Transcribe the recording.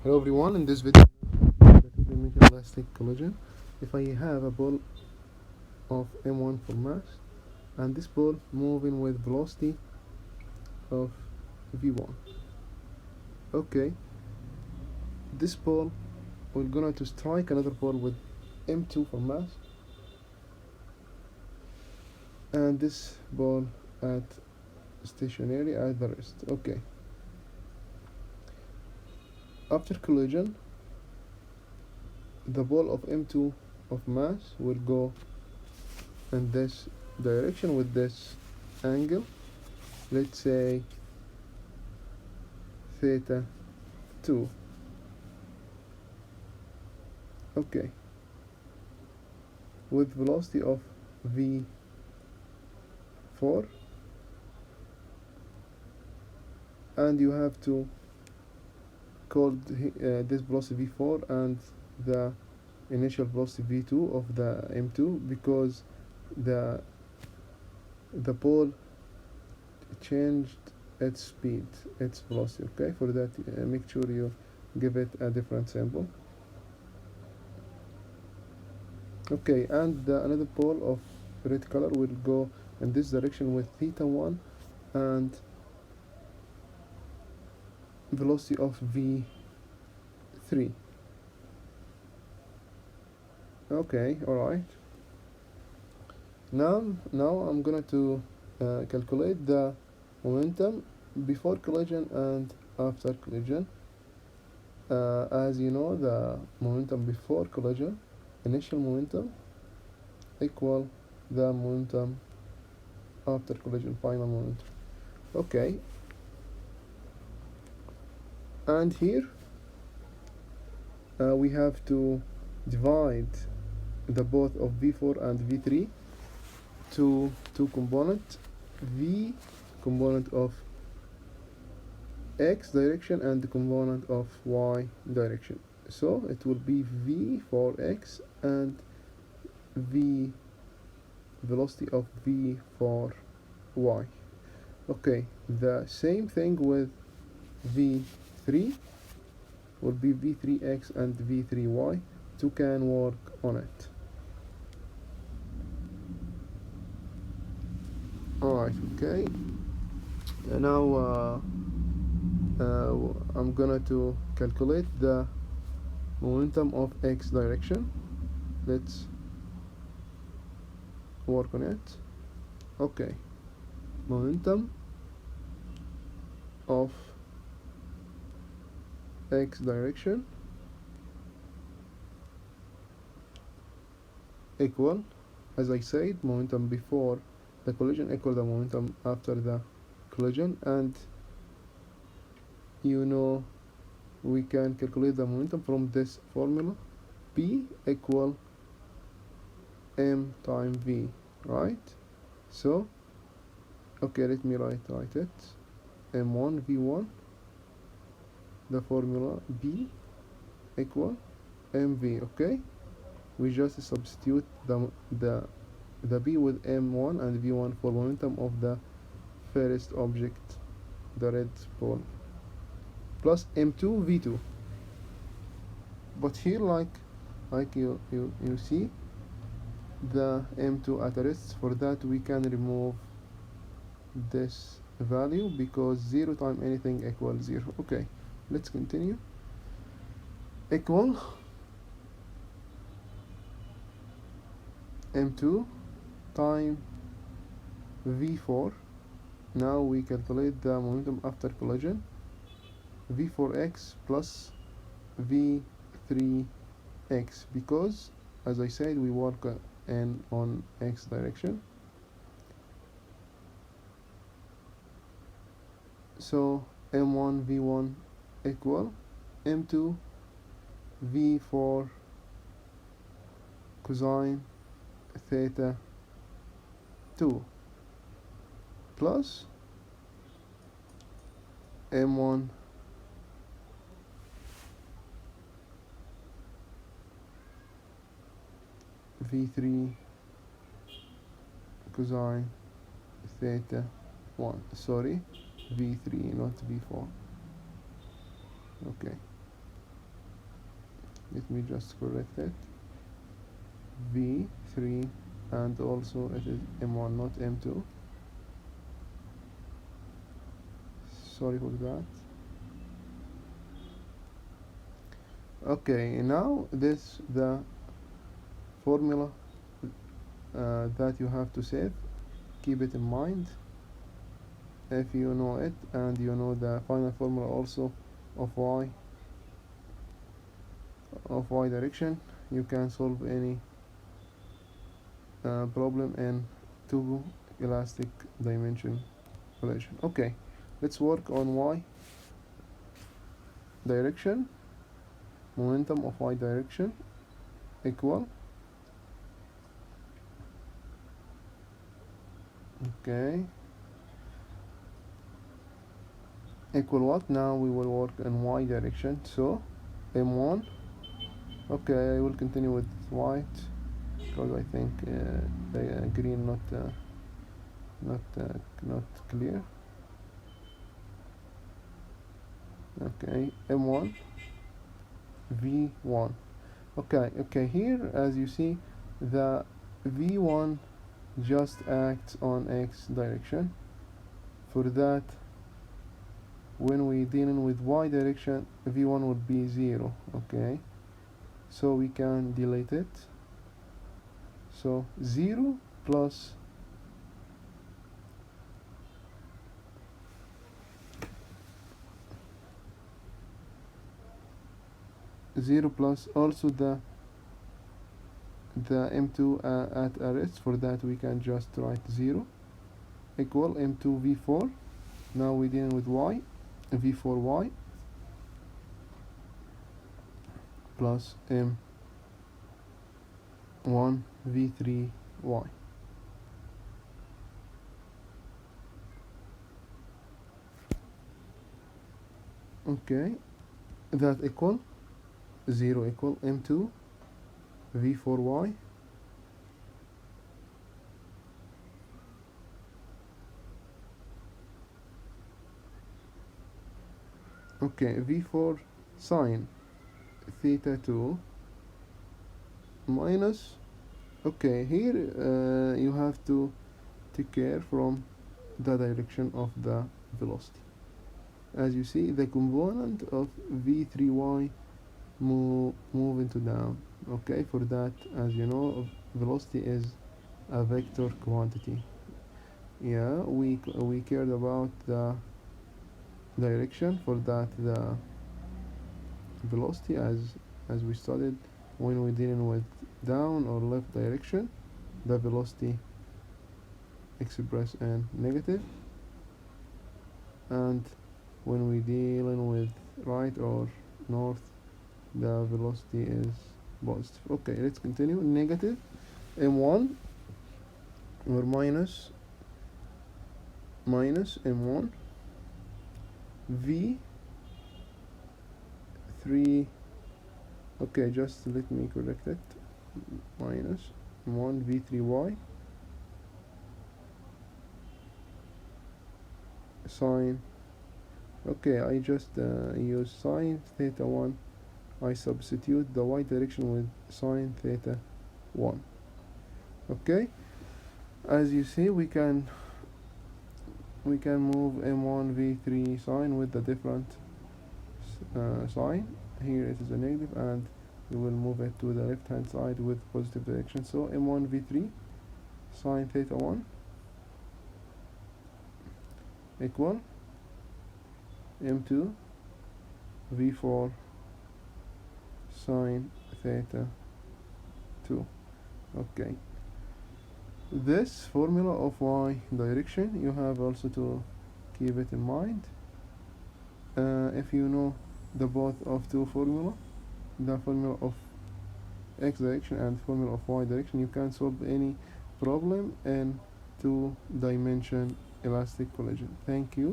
Hello everyone, in this video the two-dimensional elastic collision. If I have a ball of m1 for mass and this ball moving with velocity of v1, okay, this ball we're gonna to strike another ball with m2 for mass and this ball at stationary at the rest. Okay, after collision the ball of m2 of mass will go in this direction with this angle, let's say theta 2. Okay, with velocity of v4, and you have to call this velocity v4 and the initial velocity v2 of the m2 because the ball changed its speed, its velocity. Okay, for that make sure you give it a different symbol. Okay, and another ball of red color will go in this direction with theta 1 and velocity of v3. Okay, alright. Now I'm gonna to calculate the momentum before collision and after collision. As you know, the momentum before collision, initial momentum, equal the momentum after collision, final momentum. Okay, and here we have to divide the both of v4 and v3 to two components, v component of x direction and the component of y direction. So it will be v for x and v velocity of v for y. Okay, the same thing with v3 will be v3x and v3y. Two can work on it. Alright, okay. Now I'm gonna to calculate the momentum of x direction. Let's work on it. Okay, momentum of x direction equal, as I said, momentum before the collision equal the momentum after the collision, and you know we can calculate the momentum from this formula, P equal m times v, right? So okay, let me write it, m1 v1, the formula B equal mv. Okay, we just substitute the B with m1 and v1 for momentum of the first object, the red ball, plus m2 v2. But here like you see the m2 at rest. For that we can remove this value because 0 times anything equals 0. Okay, let's continue. Equal m2 times v4. Now we calculate the momentum after collision, v4x plus v3x, because as I said we work on x direction. So m1 v1 equal m2 v4 cosine theta 2 plus m1 v3 cosine theta 1. Sorry, v3 not v4. Okay, let me just correct it, v3, and also it is m1 not m2, sorry for that. Okay, now this the formula that you have to save. Keep it in mind if you know it, and you know the final formula also of y direction. You can solve any problem in two elastic dimension relation. Okay, let's work on y direction. Momentum of y direction equal, okay, equal what? Now we will work in y direction, so m1. Okay, I will continue with white because I think the green not clear. Okay, m1 v1. Okay, here as you see, the v1 just acts on x direction. For that, when we dealing with y direction, v1 would be 0. Okay, so we can delete it. So 0 plus 0 plus also the m2 at rest. For that we can just write 0 equal m2 v4. Now we're dealing with y, v4y plus m1 v3y. Okay, that equal 0 equal m2 v4y okay, v4 sine theta 2 minus, okay, here you have to take care from the direction of the velocity. As you see, the component of v3y move into down. Okay, for that, as you know, velocity is a vector quantity. Yeah, we cared about the direction. For that, the velocity, as we studied, when we're dealing with down or left direction, the velocity expressed in negative, and when we're dealing with right or north, the velocity is positive. Okay, let's continue. Negative m1 or minus m1 v3. Okay, just let me correct it. Minus m1 v3y sine. Okay, I just use sine theta 1. I substitute the y direction with sine theta 1. Okay, as you see, we can move m1 v3 sine with the different sign. Here it is a negative, and we will move it to the left hand side with positive direction. So m1 v3 sine theta 1 equal m2 v4 sine theta 2. Okay, this formula of y direction, you have also to keep it in mind. If you know the both of two formula, the formula of x direction and formula of y direction, you can solve any problem in two dimension elastic collision. Thank you.